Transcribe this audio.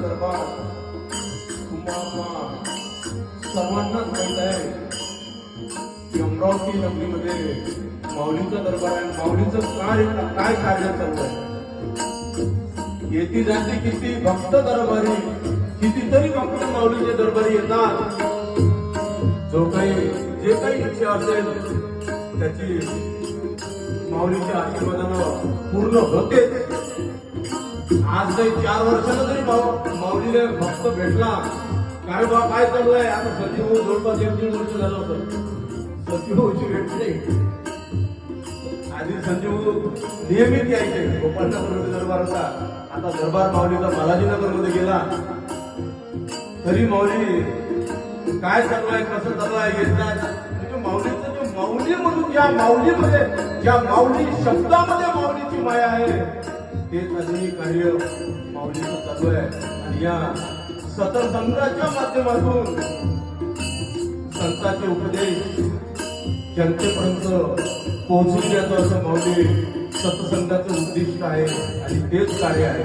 दरबार तुम्हाला सर्वांनाच माहित आहे की अमरावती नगरीमध्ये माऊलीचा दरबार आहे. माऊलीचं काय कार्य चालू आहे. येती जाती किती भक्त दरबारी, कितीतरी भक्त माऊलीच्या दरबारी येतात. जे काही इच्छा असेल त्याची माऊलीच्या आशीर्वादानं पूर्ण होते. आज काही 4 वर्षाला तरी माऊलीला भक्त भेटला. काय बा काय चाललंय आता. सचिव जवळपास 1-1.5 वर्ष झालं होतं. सचिवची भेट नाही. आधी संजीव नियमित यायचे. गोपालनगर दरबार होता. आता दरबार माऊलीचा बालाजीनगर मध्ये गेला. तरी माऊली काय चाललंय कसं चाललंय येतात. माऊलीचं जे माऊली म्हणून ज्या माऊलीमध्ये ज्या माऊली शब्दामध्ये माऊलीची माया आहे ते अजूनही कार्य माऊलीचं चालू आहे. आणि या सतसंगाच्या माध्यमातून संतांचे उपदेश जनतेपर्यंत पोहोचवण्याचं असं माऊली सतसंगाचं उद्दिष्ट आहे आणि तेच कार्य आहे.